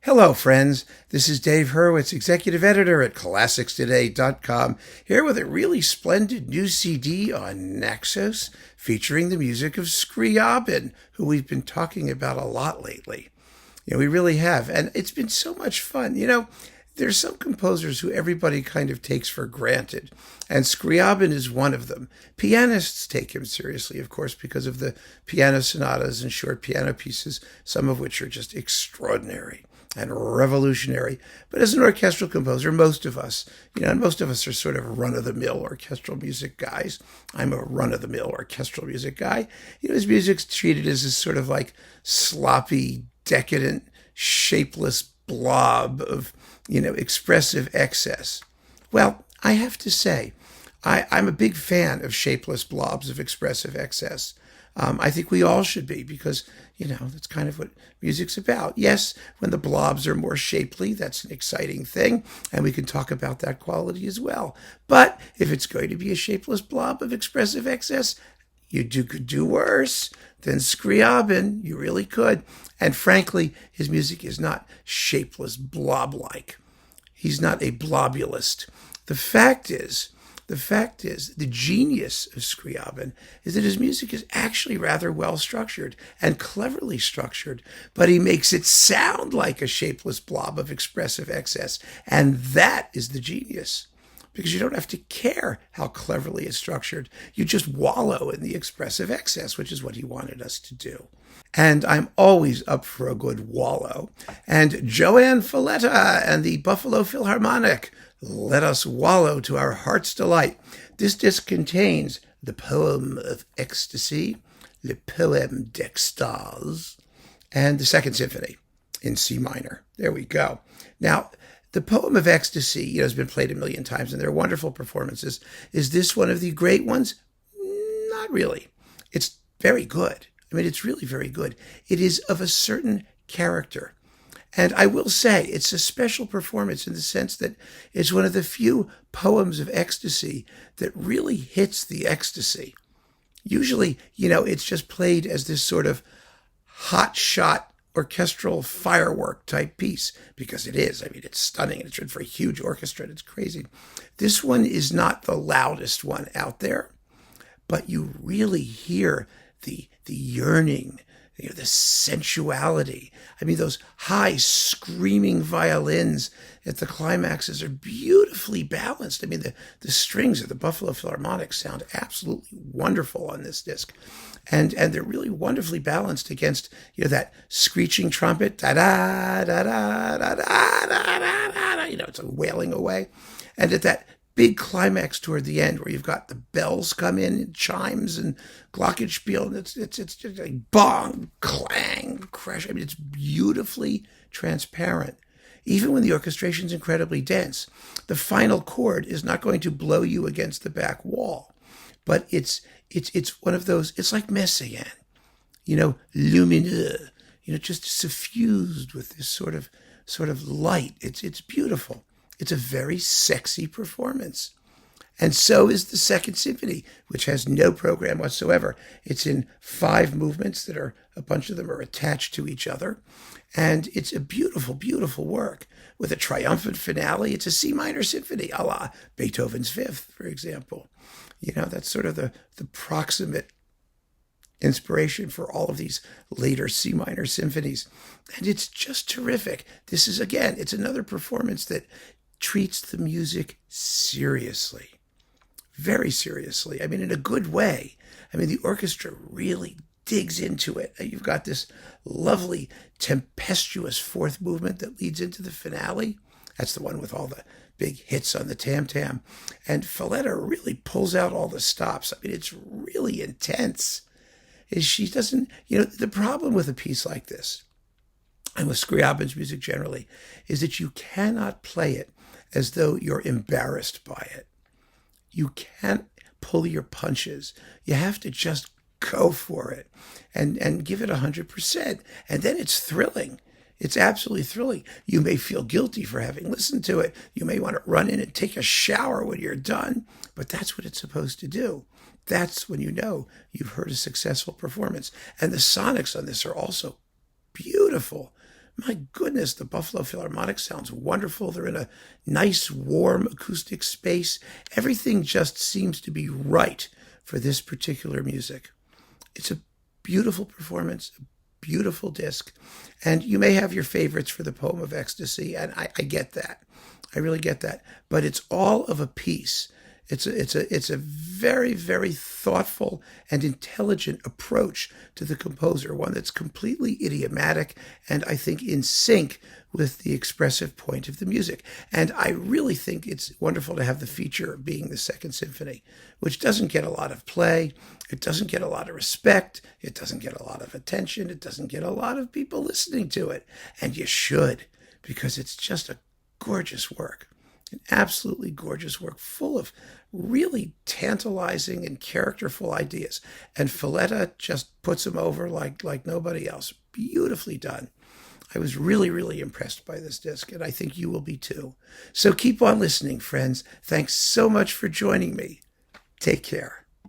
Hello, friends. This is Dave Hurwitz, executive editor at ClassicsToday.com, here with a really splendid new CD on Naxos featuring the music of Scriabin, who we've been talking about a lot lately. We really have, and it's been so much fun. There's some composers who everybody kind of takes for granted, and Scriabin is one of them. Pianists take him seriously, of course, because of the piano sonatas and short piano pieces, some of which are just extraordinary and revolutionary. But as an orchestral composer, most of us are sort of run-of-the-mill orchestral music guys. I'm a run-of-the-mill orchestral music guy. His music's treated as this sort of like sloppy, decadent, shapeless blob of, expressive excess. Well, I have to say, I'm a big fan of shapeless blobs of expressive excess. I think we all should be because, that's kind of what music's about. Yes, when the blobs are more shapely, that's an exciting thing, and we can talk about that quality as well. But if it's going to be a shapeless blob of expressive excess, could do worse than Scriabin. You really could. And frankly, his music is not shapeless blob-like. He's not a blobulist. The fact is, the genius of Scriabin is that his music is actually rather well structured and cleverly structured, but he makes it sound like a shapeless blob of expressive excess. And that is the genius, because you don't have to care how cleverly it's structured. You just wallow in the expressive excess, which is what he wanted us to do. And I'm always up for a good wallow. And JoAnn Falletta and the Buffalo Philharmonic, let us wallow to our heart's delight. This disc contains the poem of Ecstasy, Le Poème d'Extase, and the Second Symphony in C minor. There we go. Now, the poem of Ecstasy, has been played a million times, and they're wonderful performances. Is this one of the great ones? Not really. It's very good. It's really very good. It is of a certain character. And I will say it's a special performance in the sense that it's one of the few poems of ecstasy that really hits the ecstasy. Usually, it's just played as this sort of hot shot orchestral firework type piece, because it is. It's stunning. It's written for a huge orchestra. It's crazy. This one is not the loudest one out there, but you really hear the yearning, the sensuality. Those high screaming violins at the climaxes are beautifully balanced. The strings of the Buffalo Philharmonic sound absolutely wonderful on this disc. And they're really wonderfully balanced against, that screeching trumpet, da-da, da-da, da-da, da-da, da-da, it's wailing away. And at that big climax toward the end where you've got the bells come in and chimes and glockenspiel, and it's just like bong, clang, crash. It's beautifully transparent. Even when the orchestration is incredibly dense, the final chord is not going to blow you against the back wall, but it's one of those. It's like Messiaen, lumineux, just suffused with this sort of light. It's beautiful. It's a very sexy performance. And so is the Second Symphony, which has no program whatsoever. It's in 5 movements that are, a bunch of them are attached to each other. And it's a beautiful, beautiful work with a triumphant finale. It's a C minor symphony, a la Beethoven's Fifth, for example. That's sort of the proximate inspiration for all of these later C minor symphonies. And it's just terrific. This is, again, it's another performance that treats the music seriously, very seriously. In a good way. The orchestra really digs into it. You've got this lovely tempestuous 4th movement that leads into the finale. That's the one with all the big hits on the tam-tam. And Falletta really pulls out all the stops. It's really intense. She doesn't, the problem with a piece like this, and with Scriabin's music generally, is that you cannot play it as though you're embarrassed by it. You can't pull your punches. You have to just go for it and give it 100%. And then it's thrilling. It's absolutely thrilling. You may feel guilty for having listened to it. You may want to run in and take a shower when you're done, but that's what it's supposed to do. That's when you know you've heard a successful performance. And the sonics on this are also beautiful, My goodness, the Buffalo Philharmonic sounds wonderful. They're in a nice, warm acoustic space. Everything just seems to be right for this particular music. It's a beautiful performance, a beautiful disc. And you may have your favorites for the poem of Ecstasy, and I get that. I really get that. But it's all of a piece. It's a very, very thoughtful and intelligent approach to the composer, one that's completely idiomatic and I think in sync with the expressive point of the music. And I really think it's wonderful to have the feature being the Second Symphony, which doesn't get a lot of play. It doesn't get a lot of respect. It doesn't get a lot of attention. It doesn't get a lot of people listening to it. And you should, because it's just a gorgeous work. An absolutely gorgeous work full of really tantalizing and characterful ideas. And Falletta just puts them over like nobody else. Beautifully done. I was really, really impressed by this disc, and I think you will be too. So keep on listening, friends. Thanks so much for joining me. Take care.